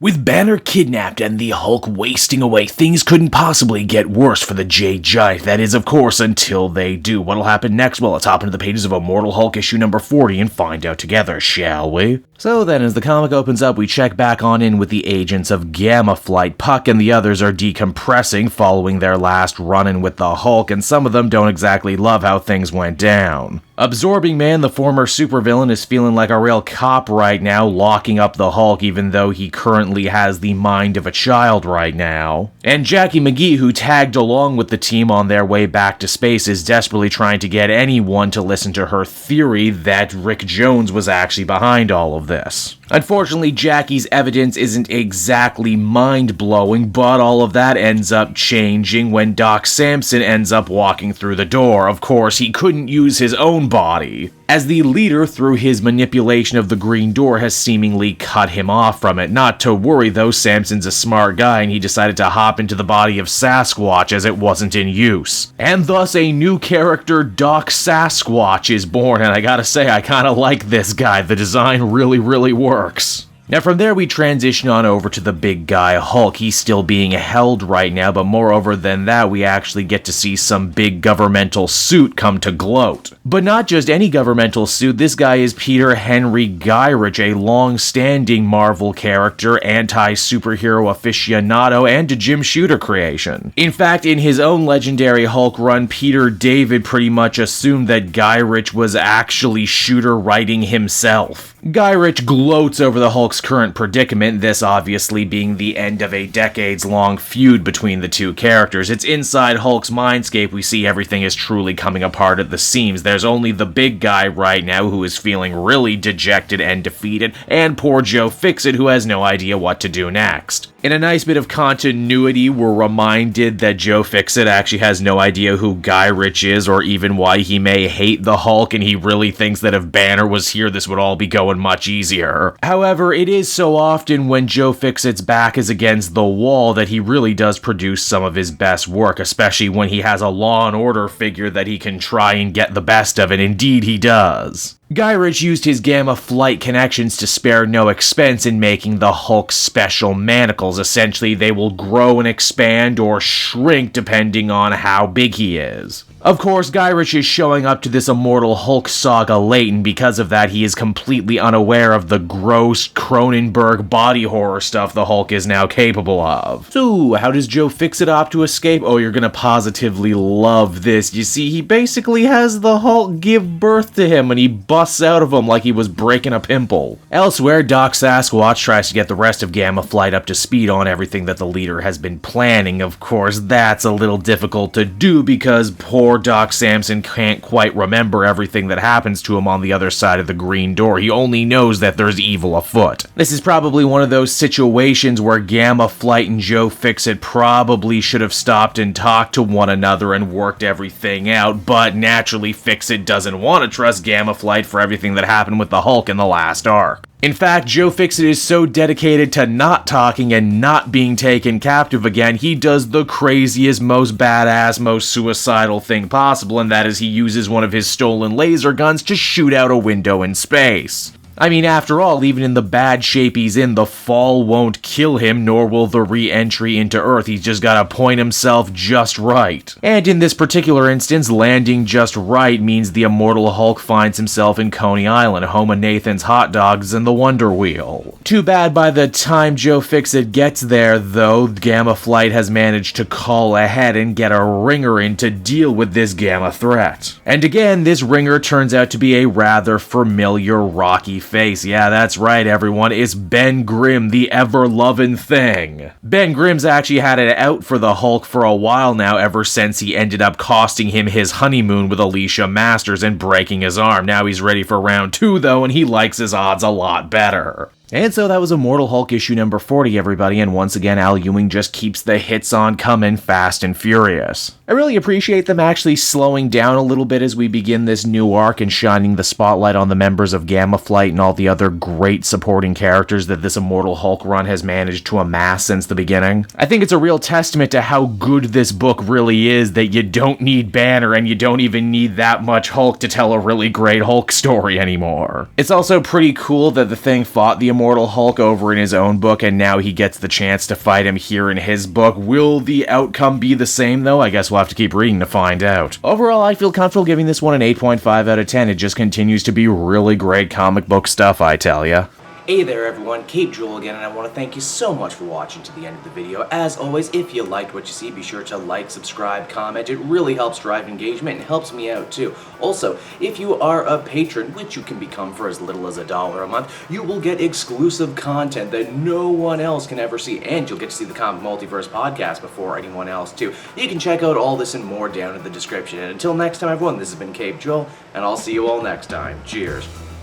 With Banner kidnapped and the Hulk wasting away, things couldn't possibly get worse for the Jade Giant. That is, of course, until they do. What'll happen next? Well, let's hop into the pages of Immortal Hulk issue number 40 and find out together, shall we? So then, as the comic opens up, we check back on in with the agents of Gamma Flight. Puck and the others are decompressing following their last run-in with the Hulk, and some of them don't exactly love how things went down. Absorbing Man, the former supervillain, is feeling like a real cop right now, locking up the Hulk even though he currently has the mind of a child right now. And Jackie McGee, who tagged along with the team on their way back to space, is desperately trying to get anyone to listen to her theory that Rick Jones was actually behind all of this. Unfortunately, Jackie's evidence isn't exactly mind-blowing, but all of that ends up changing when Doc Samson ends up walking through the door. Of course, he couldn't use his own body, as the leader, through his manipulation of the green door, has seemingly cut him off from it. Not to worry though, Samson's a smart guy and he decided to hop into the body of Sasquatch as it wasn't in use. And thus a new character, Doc Sasquatch, is born, and I gotta say, I kinda like this guy. The design really works. Now from there we transition on over to the big guy Hulk. He's still being held right now, but moreover than that, we actually get to see some big governmental suit come to gloat. But not just any governmental suit, this guy is Peter Henry Gyrich, a long-standing Marvel character, anti-superhero aficionado, and a Jim Shooter creation. In fact, in his own legendary Hulk run, Peter David pretty much assumed that Gyrich was actually Shooter writing himself. Gyrich gloats over the Hulk's current predicament, this obviously being the end of a decades-long feud between the two characters. It's inside Hulk's mindscape we see everything is truly coming apart at the seams. There's only the big guy right now who is feeling really dejected and defeated, and poor JOE FIXIT who has no idea what to do next. In a nice bit of continuity, we're reminded that JOE FIXIT actually has no idea who Gyrich is or even why he may hate the Hulk, and he really thinks that if Banner was here this would all be going much easier. However, it is so often when JOE FIXIT's back is against the wall that he really does produce some of his best work, especially when he has a Law and Order figure that he can try and get the best of, and indeed he does. Gyrich used his Gamma Flight connections to spare no expense in making the Hulk's special manacles. Essentially, they will grow and expand or shrink depending on how big he is. Of course, Gyrich is showing up to this Immortal Hulk saga late, and because of that, he is completely unaware of the gross Cronenberg body horror stuff the Hulk is now capable of. So, how does JOE FIXIT opt to escape? Oh, you're gonna positively love this. You see, he basically has the Hulk give birth to him, and he busts out of him like he was breaking a pimple. Elsewhere, Doc Sasquatch tries to get the rest of Gamma Flight up to speed on everything that the leader has been planning. Of course, that's a little difficult to do because poor Doc Samson can't quite remember everything that happens to him on the other side of the green door. He only knows that there's evil afoot. This is probably one of those situations where Gamma Flight and JOE FIXIT probably should have stopped and talked to one another and worked everything out, but naturally FIXIT doesn't want to trust Gamma Flight for everything that happened with the Hulk in the last arc. In fact, JOE FIXIT is so dedicated to not talking and not being taken captive again, he does the craziest, most badass, most suicidal thing possible, and that is he uses one of his stolen laser guns to shoot out a window in space. I mean, after all, even in the bad shape he's in, the fall won't kill him, nor will the re-entry into Earth. He's just gotta point himself just right. And in this particular instance, landing just right means the Immortal Hulk finds himself in Coney Island, home of Nathan's Hot Dogs and the Wonder Wheel. Too bad by the time JOE FIXIT gets there, though, Gamma Flight has managed to call ahead and get a ringer in to deal with this Gamma threat. And again, this ringer turns out to be a rather familiar Rocky face. Yeah, that's right, everyone. It's Ben Grimm, the ever-lovin' Thing. Ben Grimm's actually had it out for the Hulk for a while now, ever since he ended up costing him his honeymoon with Alicia Masters and breaking his arm. Now he's ready for round 2, though, and he likes his odds a lot better. And so that was Immortal Hulk issue number 40, everybody, and once again, Al Ewing just keeps the hits on coming fast and furious. I really appreciate them actually slowing down a little bit as we begin this new arc and shining the spotlight on the members of Gamma Flight and all the other great supporting characters that this Immortal Hulk run has managed to amass since the beginning. I think it's a real testament to how good this book really is that you don't need Banner and you don't even need that much Hulk to tell a really great Hulk story anymore. It's also pretty cool that the Thing fought the Immortal Hulk over in his own book and now he gets the chance to fight him here in his book. Will the outcome be the same though? I guess we'll have to keep reading to find out. Overall, I feel comfortable giving this one an 8.5 out of 10. It just continues to be really great comic book stuff, I tell ya. Hey there everyone, Cape Joel again, and I want to thank you so much for watching to the end of the video. As always, if you liked what you see, be sure to like, subscribe, comment. It really helps drive engagement and helps me out too. Also, if you are a patron, which you can become for as little as $1 a month, you will get exclusive content that no one else can ever see, and you'll get to see the Comic Multiverse podcast before anyone else too. You can check out all this and more down in the description. And until next time everyone, this has been Cape Joel, and I'll see you all next time. Cheers.